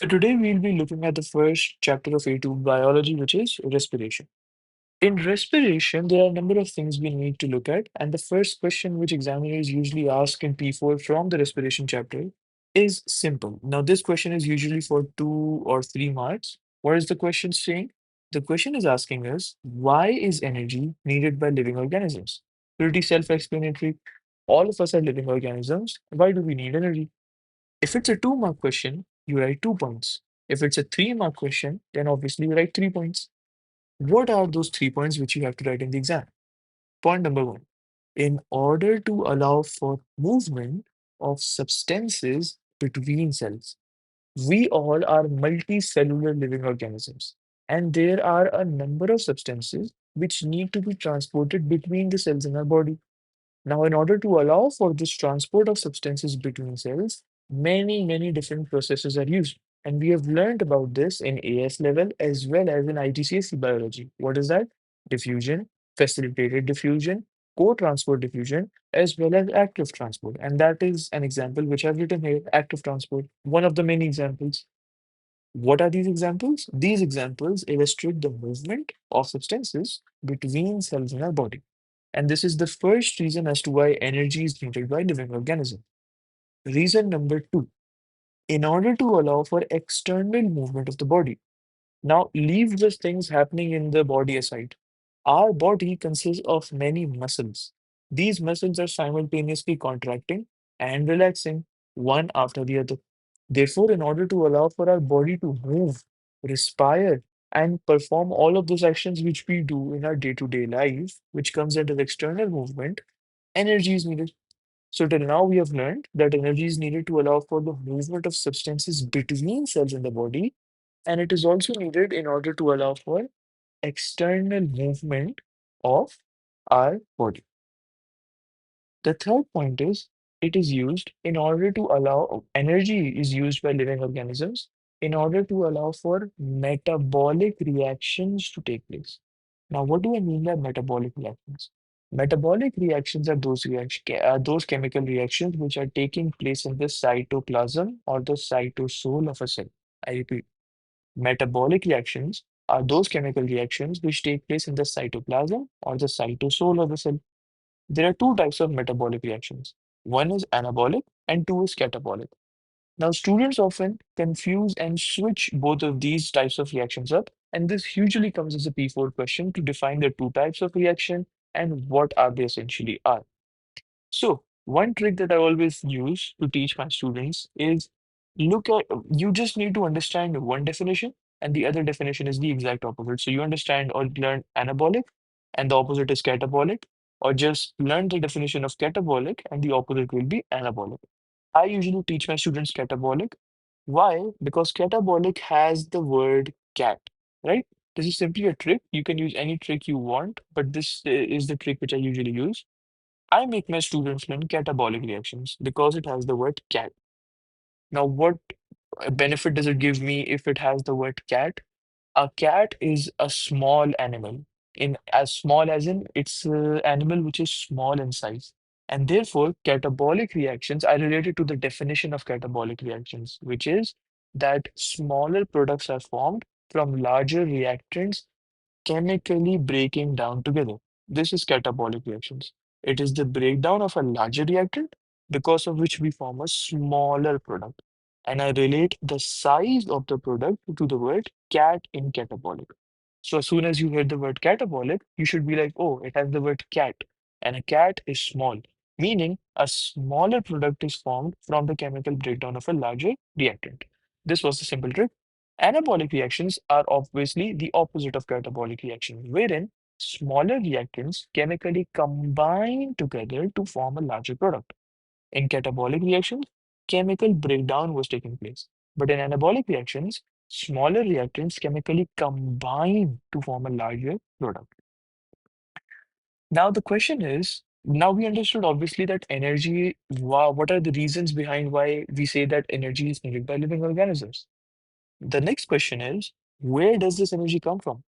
So today we'll be looking at the first chapter of A2 biology, which is respiration. In respiration, there are a number of things we need to look at, and the first question which examiners usually ask in P4 from the respiration chapter is simple. Now, this question is usually for 2 or 3 marks. What is the question saying? The question is asking us, why is energy needed by living organisms? Pretty self-explanatory. All of us are living organisms. Why do we need energy? If it's a 2 mark question, you write 2 points. If it's a 3 mark question, then obviously you write 3 points. What are those 3 points which you have to write in the exam? Point number one, in order to allow for movement of substances between cells, we all are multicellular living organisms, and there are a number of substances which need to be transported between the cells in our body. Now, in order to allow for this transport of substances between cells, many different processes are used. And we have learned about this in AS level as well as in IGCSE biology. What is that? Diffusion, facilitated diffusion, co-transport diffusion, as well as active transport. And that is an example which I've written here, active transport, one of the many examples. What are these examples? These examples illustrate the movement of substances between cells in our body. And this is the first reason as to why energy is needed by living organisms. Reason number two, in order to allow for external movement of the body. Now, leave the things happening in the body aside. Our body consists of many muscles. These muscles are simultaneously contracting and relaxing one after the other. Therefore, in order to allow for our body to move, respire, and perform all of those actions which we do in our day-to-day life, which comes under external movement, energy is needed. So till now, we have learned that energy is needed to allow for the movement of substances between cells in the body, and it is also needed in order to allow for external movement of our body. The third point is it is used in order to allow energy is used by living organisms in order to allow for metabolic reactions to take place. Now, what do I mean by metabolic reactions? Metabolic reactions are those chemical reactions which are taking place in the cytoplasm or the cytosol of a cell. I repeat, metabolic reactions are those chemical reactions which take place in the cytoplasm or the cytosol of the cell. There are two types of metabolic reactions. One is anabolic and two is catabolic. Now, students often confuse and switch both of these types of reactions up, and this usually comes as a P4 question to define the two types of reaction and what are they essentially are. So, one trick that I always use to teach my students is you just need to understand one definition, and the other definition is the exact opposite. So, you understand or learn anabolic, and the opposite is catabolic, or just learn the definition of catabolic, and the opposite will be anabolic. I usually teach my students catabolic. Why? Because catabolic has the word cat, right? This is simply a trick. You can use any trick you want, but this is the trick which I usually use. I make my students learn catabolic reactions because it has the word cat. Now, what benefit does it give me if it has the word cat? A cat is a small animal, in as small as in it's an animal which is small in size. And therefore, catabolic reactions are related to the definition of catabolic reactions, which is that smaller products are formed from larger reactants chemically breaking down together. This is catabolic reactions. It is the breakdown of a larger reactant because of which we form a smaller product. And I relate the size of the product to the word cat in catabolic. So as soon as you hear the word catabolic, you should be like, oh, it has the word cat. And a cat is small, meaning a smaller product is formed from the chemical breakdown of a larger reactant. This was the simple trick. Anabolic reactions are obviously the opposite of catabolic reactions, wherein smaller reactants chemically combine together to form a larger product. In catabolic reactions, chemical breakdown was taking place. But in anabolic reactions, smaller reactants chemically combine to form a larger product. Now, the question is, now we understood obviously that energy, wow, what are the reasons behind why we say that energy is needed by living organisms? The next question is, where does this energy come from?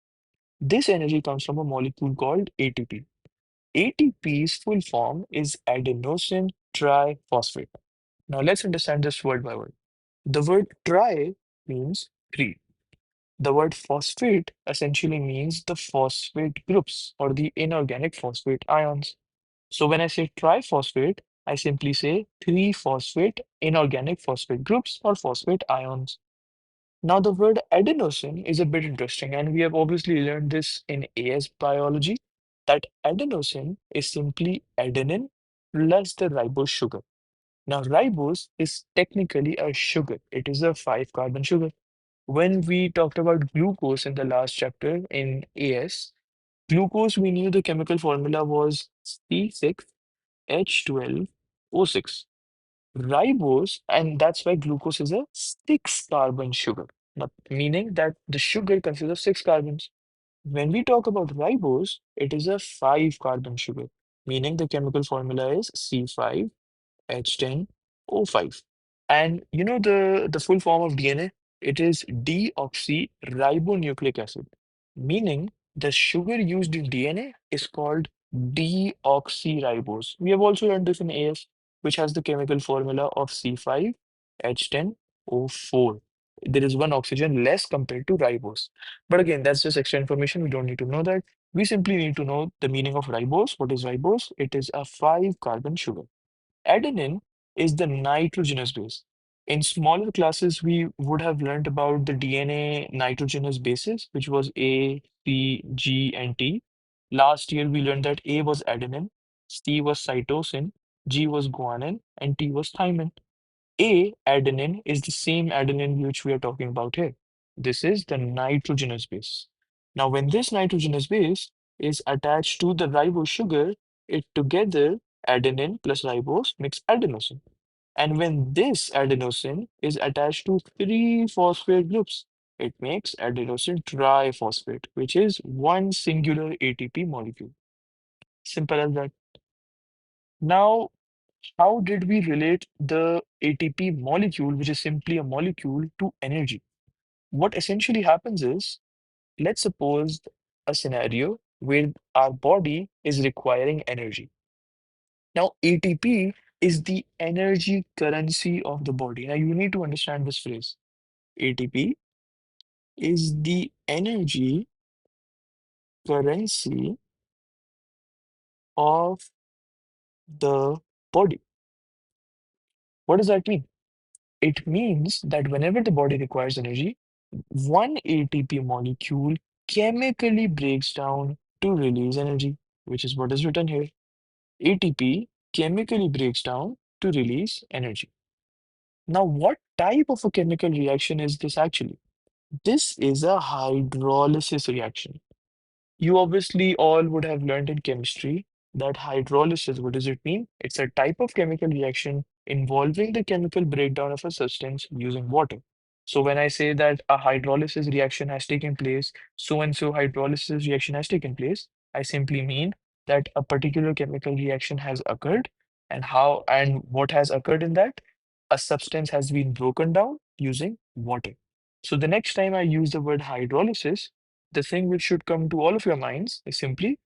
This energy comes from a molecule called ATP. ATP's full form is adenosine triphosphate. Now let's understand this word by word. The word tri means three. The word phosphate essentially means the phosphate groups or the inorganic phosphate ions. So when I say triphosphate, I simply say three phosphate inorganic phosphate groups or phosphate ions. Now, the word adenosine is a bit interesting, and we have obviously learned this in AS biology that adenosine is simply adenine plus the ribose sugar. Now, ribose is technically a sugar, it is a five carbon sugar. When we talked about glucose in the last chapter in AS, glucose, we knew the chemical formula was C6H12O6. Ribose, and that's why glucose is a six carbon sugar, meaning that the sugar consists of six carbons. When we talk about ribose, it is a five carbon sugar, meaning the chemical formula is C5H10O5. And you know the full form of DNA? It is deoxyribonucleic acid, meaning the sugar used in DNA is called deoxyribose. We have also learned this in AS, which has the chemical formula of C5H10O4. There is one oxygen less compared to ribose. But again, that's just extra information. We don't need to know that. We simply need to know the meaning of ribose. What is ribose? It is a five carbon sugar. Adenine is the nitrogenous base. In smaller classes, we would have learned about the DNA nitrogenous bases, which was A, C, G, and T. Last year, we learned that A was adenine, C was cytosine, G was guanine, and T was thymine. A adenine is the same adenine which we are talking about here. This is the nitrogenous base. Now, when this nitrogenous base is attached to the ribose sugar, it together adenine plus ribose makes adenosine. And when this adenosine is attached to three phosphate groups, it makes adenosine triphosphate, which is one singular ATP molecule. Simple as that. Now, how did we relate the ATP molecule, which is simply a molecule, to energy? What essentially happens is, let's suppose a scenario where our body is requiring energy. Now, ATP is the energy currency of the body. Now, you need to understand this phrase. ATP is the energy currency of the body. What does that mean? It means that whenever the body requires energy, one ATP molecule chemically breaks down to release energy, which is what is written here. ATP chemically breaks down to release energy. Now, what type of a chemical reaction is this actually? This is a hydrolysis reaction. You obviously all would have learned in chemistry that hydrolysis, what does it mean? It's a type of chemical reaction involving the chemical breakdown of a substance using water. So when I say that a hydrolysis reaction has taken place, so and so hydrolysis reaction has taken place, I simply mean that a particular chemical reaction has occurred and how and what has occurred in that, a substance has been broken down using water. So the next time I use the word hydrolysis, the thing which should come to all of your minds is simply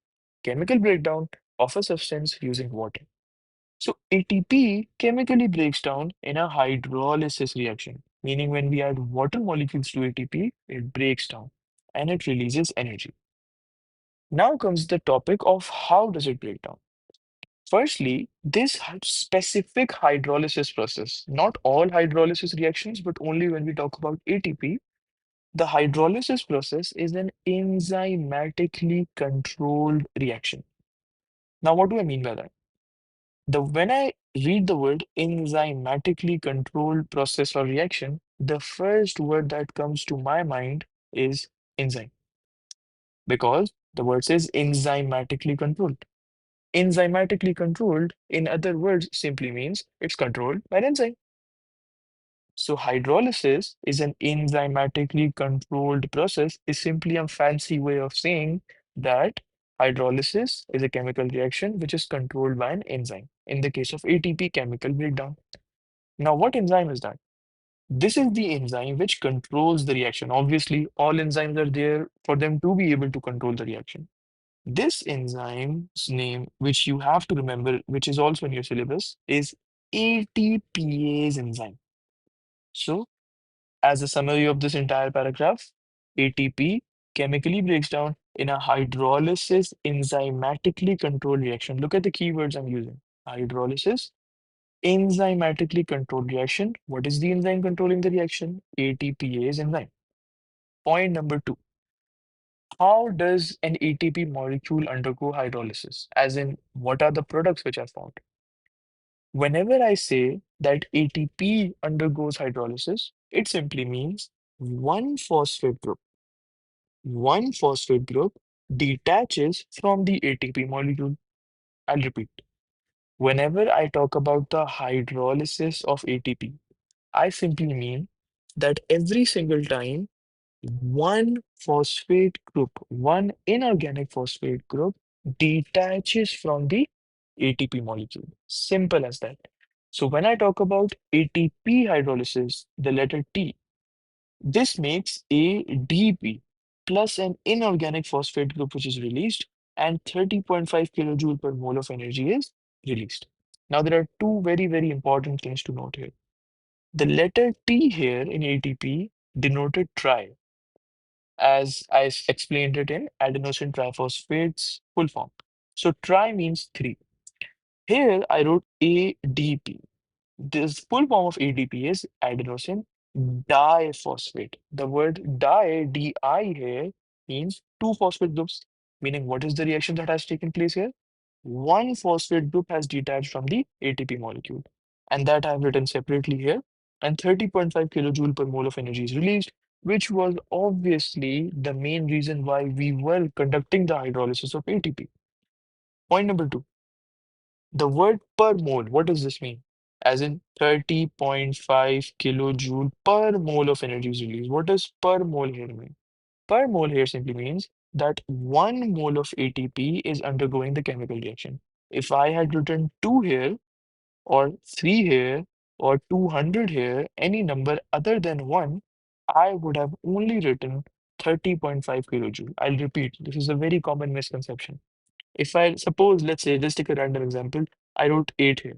chemical breakdown of a substance using water. So ATP chemically breaks down in a hydrolysis reaction, meaning when we add water molecules to ATP, it breaks down and it releases energy. Now comes the topic of how does it break down. Firstly, this specific hydrolysis process, not all hydrolysis reactions, but only when we talk about ATP, the hydrolysis process is an enzymatically controlled reaction. Now, what do I mean by that? When I read the word enzymatically controlled process or reaction, the first word that comes to my mind is enzyme, because the word says enzymatically controlled. Enzymatically controlled, in other words, simply means it's controlled by an enzyme. So hydrolysis is an enzymatically controlled process, is simply a fancy way of saying that hydrolysis is a chemical reaction which is controlled by an enzyme. In the case of ATP chemical breakdown. Now, what enzyme is that? This is the enzyme which controls the reaction. Obviously, all enzymes are there for them to be able to control the reaction. This enzyme's name, which you have to remember, which is also in your syllabus, is ATPase enzyme. So As a summary of this entire paragraph, ATP chemically breaks down in a hydrolysis enzymatically controlled reaction. Look at the keywords I'm using. Hydrolysis, enzymatically controlled reaction. What is the enzyme controlling the reaction? ATPase enzyme. Point number two. How does an ATP molecule undergo hydrolysis? As in, what are the products which are formed? Whenever I say that ATP undergoes hydrolysis, it simply means one phosphate group, one phosphate group detaches from the ATP molecule. I'll repeat. Whenever I talk about the hydrolysis of ATP, I simply mean that every single time one phosphate group, one inorganic phosphate group detaches from the ATP molecule. Simple as that. So when I talk about ATP hydrolysis, the letter T, this makes ADP plus an inorganic phosphate group which is released and 30.5 kilojoule per mole of energy is released. Now there are two very, very important things to note here. The letter T here in ATP denoted tri, as explained it in adenosine triphosphate's full form. So tri means three. Here I wrote ADP. This full form of ADP is adenosine diphosphate. The word di here means two phosphate groups, meaning what is the reaction that has taken place here? One phosphate group has detached from the ATP molecule, and that I've written separately here. And 30.5 kilojoule per mole of energy is released, which was obviously the main reason why we were conducting the hydrolysis of ATP. Point number two, the word per mole, what does this mean? As in 30.5 kilojoule per mole of energy is released. What does per mole here mean? Per mole here simply means that 1 mole of ATP is undergoing the chemical reaction. If I had written 2 here, or 3 here, or 200 here, any number other than 1, I would have only written 30.5 kilojoule. I'll repeat, this is a very common misconception. If I suppose, let's say, let's take a random example, I wrote 8 here,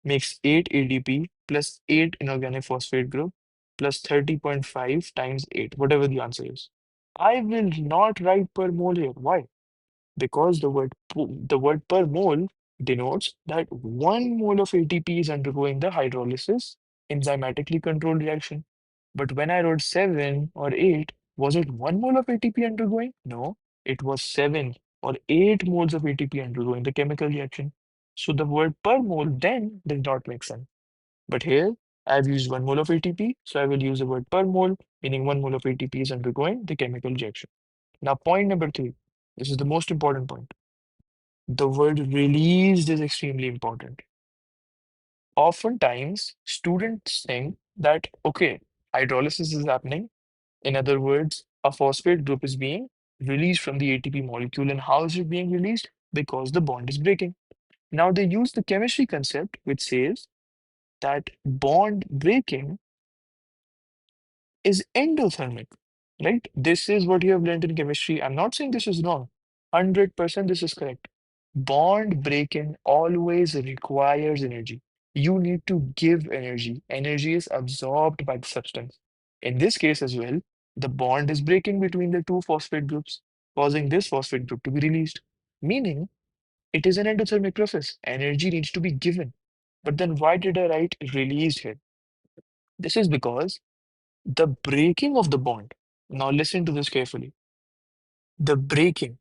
makes 8 ADP plus 8 inorganic phosphate group plus 30.5 times 8, whatever the answer is. I will not write per mole here. Why? Because the word per mole denotes that 1 mole of ATP is undergoing the hydrolysis enzymatically controlled reaction. But when I wrote 7 or 8, was it 1 mole of ATP undergoing? No, it was 7 or 8 moles of ATP undergoing the chemical reaction. So the word per mole then does not make sense. But here I've used 1 mole of ATP, so I will use the word per mole, meaning 1 mole of ATP is undergoing the chemical reaction. Now, point number three. This is the most important point. The word released is extremely important. Oftentimes, students think that, okay, hydrolysis is happening. In other words, a phosphate group is being released from the ATP molecule. And how is it being released? Because the bond is breaking. Now, they use the chemistry concept, which says that bond breaking is endothermic, right? This is what you have learned in chemistry. I'm not saying this is wrong. 100% this is correct. Bond breaking always requires energy. You need to give energy. Energy is absorbed by the substance. In this case as well, the bond is breaking between the two phosphate groups, causing this phosphate group to be released. Meaning, it is an endothermic process. Energy needs to be given. But then why did I write released here? This is because the breaking of the bond. Now listen to this carefully. The breaking,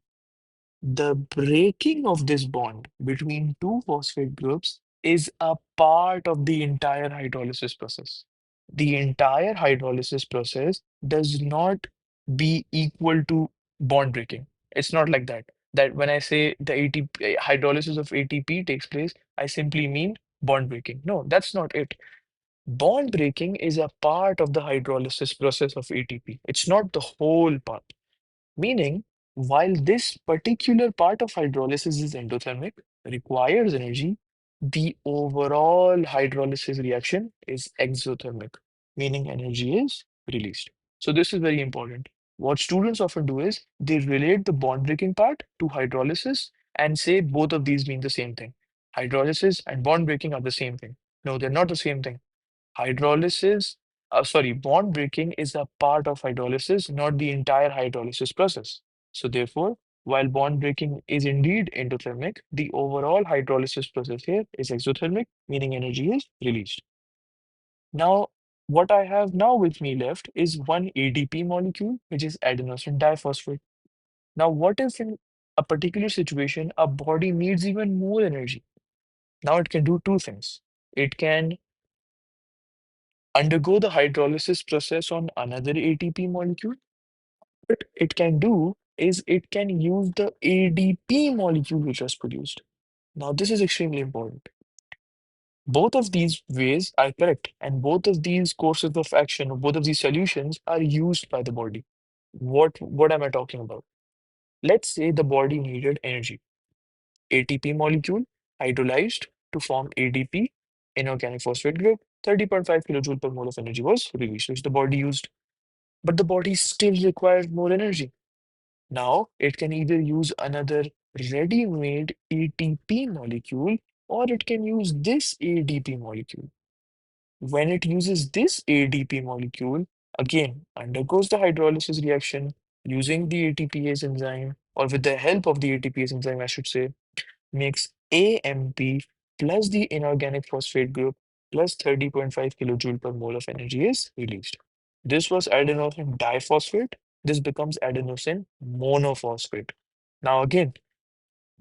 the breaking of this bond between two phosphate groups is a part of the entire hydrolysis process. The entire hydrolysis process does not be equal to bond breaking. It's not like that. That when I say the ATP, hydrolysis of ATP takes place, I simply mean bond breaking. No, that's not it. Bond breaking is a part of the hydrolysis process of ATP. It's not the whole part. Meaning, while this particular part of hydrolysis is endothermic, requires energy, the overall hydrolysis reaction is exothermic, meaning energy is released. So this is very important. What students often do is they relate the bond breaking part to hydrolysis and say both of these mean the same thing. Hydrolysis and bond breaking are the same thing. No, they're not the same thing. Hydrolysis bond breaking is a part of hydrolysis, not the entire hydrolysis process. So therefore, while bond breaking is indeed endothermic, the overall hydrolysis process here is exothermic, meaning energy is released. Now, what I have now with me left is one ADP molecule, which is adenosine diphosphate. Now, what if in a particular situation a body needs even more energy? Now it can do two things. It can undergo the hydrolysis process on another ATP molecule. What it can do is it can use the ADP molecule which was produced. Now, this is extremely important. Both of these ways are correct, and both of these courses of action, or both of these solutions, are used by the body. What am I talking about? Let's say the body needed energy. ATP molecule hydrolyzed to form ADP, inorganic phosphate group, 30.5 kilojoule per mole of energy was released, which the body used. But the body still requires more energy. Now, it can either use another ready-made ATP molecule or it can use this ADP molecule. When it uses this ADP molecule, again, undergoes the hydrolysis reaction using the ATPase enzyme, or with the help of the ATPase enzyme, I should say, makes AMP plus the inorganic phosphate group plus 30.5 kilojoule per mole of energy is released. This was adenosine diphosphate. This becomes adenosine monophosphate. Now, again,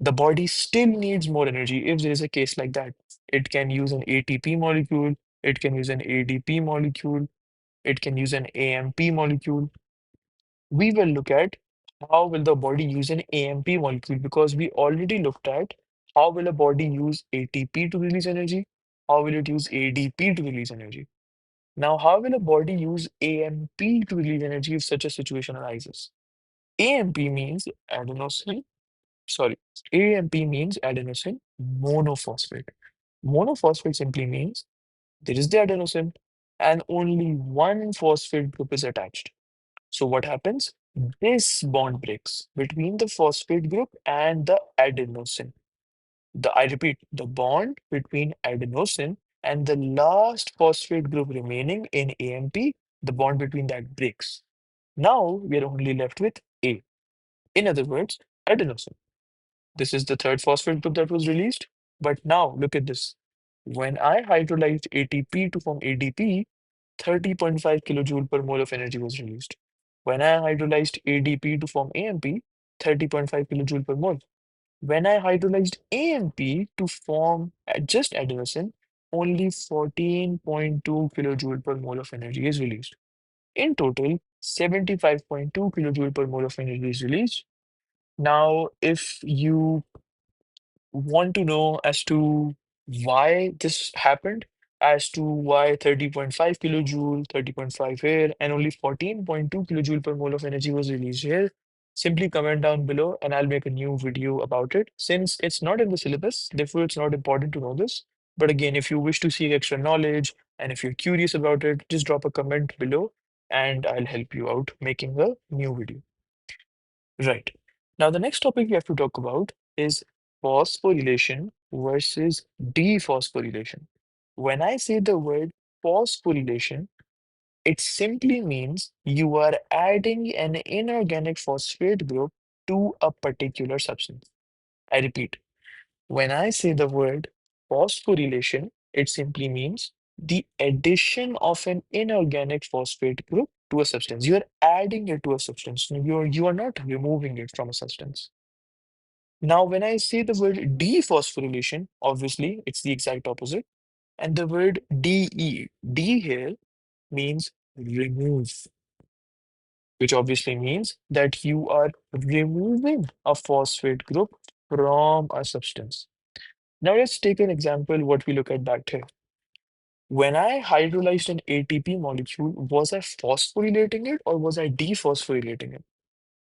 the body still needs more energy if there is a case like that. It can use an ATP molecule, it can use an ADP molecule, it can use an AMP molecule. We will look at how will the body use an AMP molecule because we already looked at how will a body use ATP to release energy, how will it use ADP to release energy. Now, how will a body use AMP to release energy if such a situation arises? AMP means adenosine, sorry, AMP means adenosine monophosphate. Monophosphate simply means there is the adenosine and only one phosphate group is attached. So what happens? This bond breaks between the phosphate group and the adenosine. I repeat, the bond between adenosine and the last phosphate group remaining in AMP, the bond between that breaks. Now we are only left with A. In other words, adenosine. This is the third phosphate group that was released. But now look at this. When I hydrolyzed ATP to form ADP, 30.5 kilojoule per mole of energy was released. When I hydrolyzed ADP to form AMP, 30.5 kilojoule per mole. When I hydrolyzed AMP to form just adenosine, only 14.2 kilojoule per mole of energy is released. In total, 75.2 kilojoule per mole of energy is released. Now, if you want to know as to why this happened, as to why 30.5 kilojoule, 30.5 here, and only 14.2 kilojoule per mole of energy was released here, simply comment down below and I'll make a new video about it. Since it's not in the syllabus, therefore it's not important to know this. But again, if you wish to seek extra knowledge and if you're curious about it, just drop a comment below and I'll help you out making a new video. Right. Now, the next topic we have to talk about is phosphorylation versus dephosphorylation. When I say the word phosphorylation, it simply means you are adding an inorganic phosphate group to a particular substance. I repeat, when I say the word phosphorylation, it simply means the addition of an inorganic phosphate group to a substance. You are adding it to a substance. You are not removing it from a substance. Now, when I say the word dephosphorylation, obviously it's the exact opposite. And the word D here means remove, which obviously means that you are removing a phosphate group from a substance. Now let's take an example what we look at back here. When I hydrolyzed an ATP molecule, was I phosphorylating it or was I dephosphorylating it?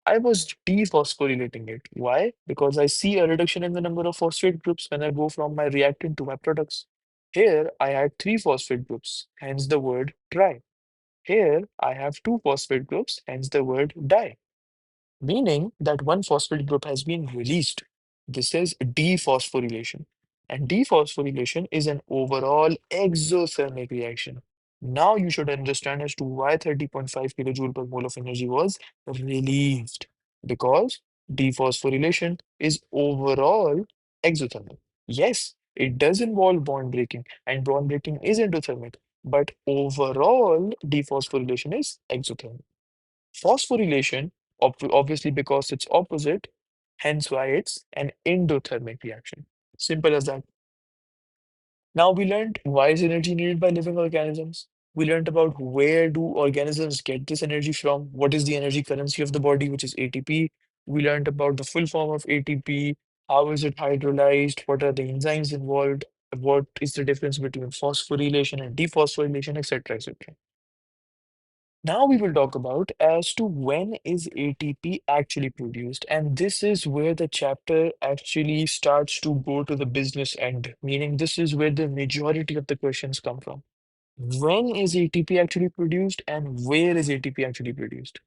I was dephosphorylating it. Why? Because I see a reduction in the number of phosphate groups when I go from my reactant to my products. Here I had three phosphate groups, hence the word tri. Here I have two phosphate groups, hence the word di, meaning that one phosphate group has been released. This is dephosphorylation. And dephosphorylation is an overall exothermic reaction, Now you should understand as to why 30.5 kilojoule per mole of energy was released. Because dephosphorylation is overall exothermic. Yes, it does involve bond breaking, and bond breaking is endothermic, but overall dephosphorylation is exothermic. Phosphorylation, obviously because it's opposite, hence why it's an endothermic reaction. Simple as that. Now we learned why is energy needed by living organisms. We learned about where do organisms get this energy from, what is the energy currency of the body, which is ATP. We learned about the full form of ATP, how is it hydrolyzed, what are the enzymes involved, what is the difference between phosphorylation and dephosphorylation, etc., etc. Now we will talk about as to when is ATP actually produced, and this is where the chapter actually starts to go to the business end, meaning this is where the majority of the questions come from. When is ATP actually produced and where is ATP actually produced?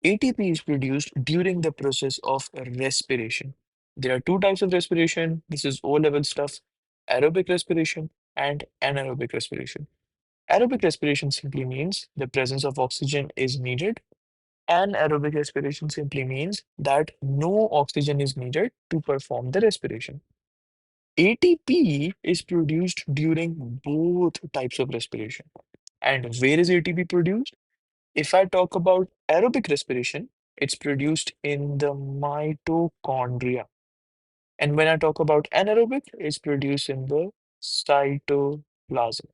ATP is produced during the process of respiration. There are two types of respiration. This is O-level stuff, aerobic respiration and anaerobic respiration. Aerobic respiration simply means the presence of oxygen is needed. Anaerobic respiration simply means that no oxygen is needed to perform the respiration. ATP is produced during both types of respiration. And where is ATP produced? If I talk about aerobic respiration, it's produced in the mitochondria. And when I talk about anaerobic, it's produced in the cytoplasm.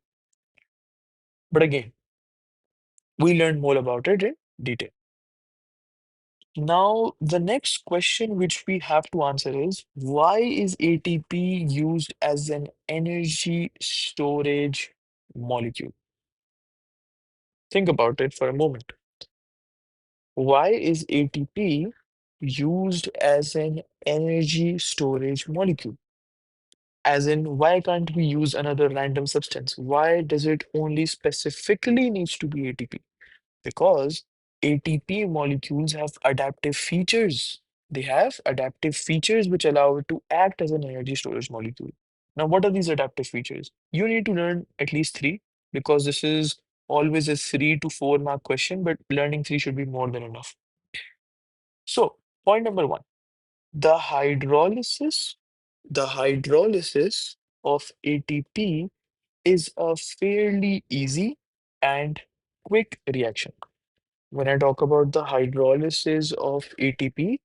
But again, we learn more about it in detail. Now, the next question which we have to answer is why is ATP used as an energy storage molecule? Think about it for a moment. Why is ATP used as an energy storage molecule? As in, why can't we use another random substance? Why does it only specifically needs to be ATP? Because ATP molecules have adaptive features. They have adaptive features which allow it to act as an energy storage molecule. Now, what are these adaptive features? You need to learn at least three because this is always a 3 to 4 mark question, but learning three should be more than enough. So, point number one, the hydrolysis, the hydrolysis of ATP is a fairly easy and quick reaction. When I talk about the hydrolysis of ATP,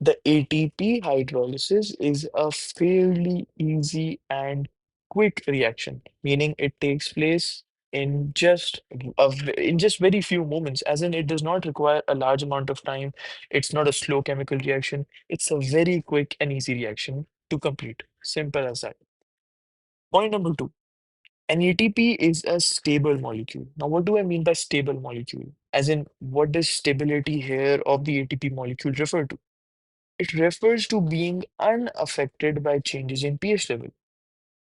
the ATP hydrolysis is a fairly easy and quick reaction, meaning it takes place in in just very few moments, as in it does not require a large amount of time. It's not a slow chemical reaction. It's a very quick and easy reaction to complete. Simple as that. Point number two. An ATP is a stable molecule. Now, what do I mean by stable molecule? As in, what does stability here of the ATP molecule refer to? It refers to being unaffected by changes in pH level.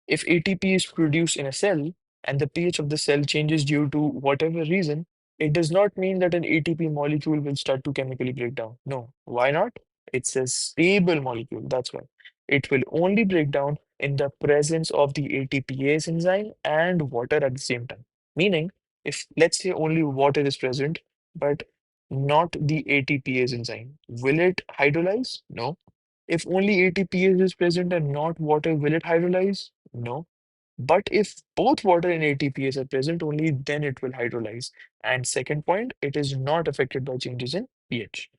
If ATP is produced in a cell and the pH of the cell changes due to whatever reason, it does not mean that an ATP molecule will start to chemically break down. No. Why not? It's a stable molecule. That's why. It will only break down in the presence of the ATPase enzyme and water at the same time. Meaning, if let's say only water is present, but not the ATPase enzyme, will it hydrolyze? No. If only ATPase is present and not water, will it hydrolyze? No. But if both water and ATPase are present, only then it will hydrolyze. And second point, it is not affected by changes in pH.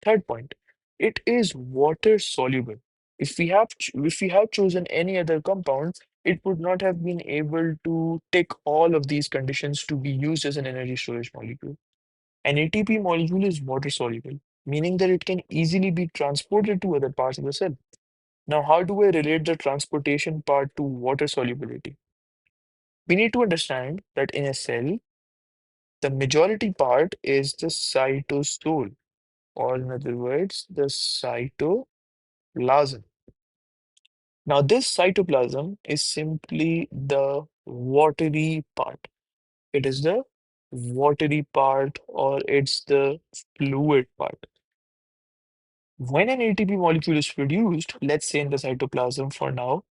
Third point, it is water soluble. If we have chosen any other compound, it would not have been able to tick all of these conditions to be used as an energy storage molecule. An ATP molecule is water soluble, meaning that it can easily be transported to other parts of the cell. Now, how do I relate the transportation part to water solubility? We need to understand that in a cell, the majority part is the cytosol, or in other words, the cytoplasm. Now, this cytoplasm is simply the watery part. It is the watery part, or it's the fluid part. When an ATP molecule is produced, let's say in the cytoplasm for now,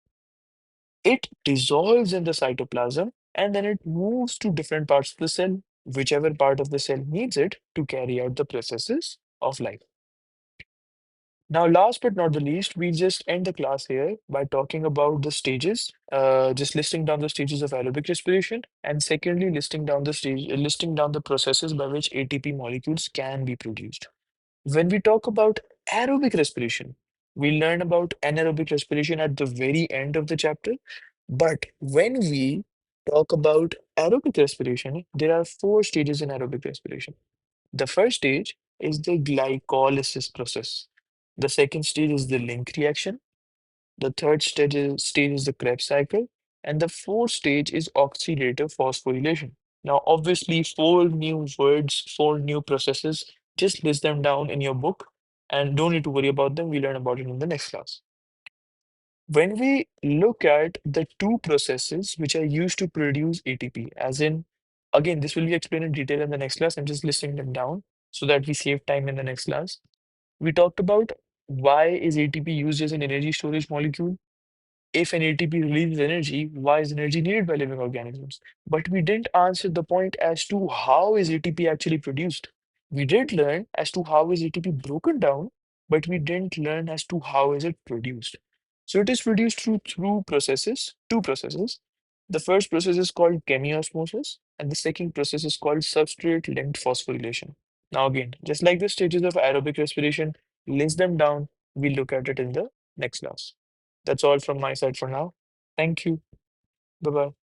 it dissolves in the cytoplasm and then it moves to different parts of the cell, whichever part of the cell needs it to carry out the processes of life. Now, last but not the least, we just end the class here by talking about the stages, just listing down the stages of aerobic respiration, and secondly, listing down the processes by which ATP molecules can be produced. When we talk about aerobic respiration, we learn about anaerobic respiration at the very end of the chapter. But when we talk about aerobic respiration, there are four stages in aerobic respiration. The first stage is the glycolysis process. The second stage is the link reaction. The third stage is the Krebs cycle. And the fourth stage is oxidative phosphorylation. Now, obviously, four new words, four new processes. Just list them down in your book and don't need to worry about them. We learn about it in the next class. When we look at the two processes which are used to produce ATP, as in, again, this will be explained in detail in the next class. I'm just listing them down so that we save time in the next class. We talked about why is ATP used as an energy storage molecule? If an ATP releases energy, why is energy needed by living organisms? But we didn't answer the point as to how is ATP actually produced. We did learn as to how is ATP broken down, but we didn't learn as to how is it produced. So it is produced through two processes. The first process is called chemiosmosis, and the second process is called substrate-linked phosphorylation. Now again, just like the stages of aerobic respiration, list them down. We'll look at it in the next class. That's all from my side for now. Thank you. Bye bye.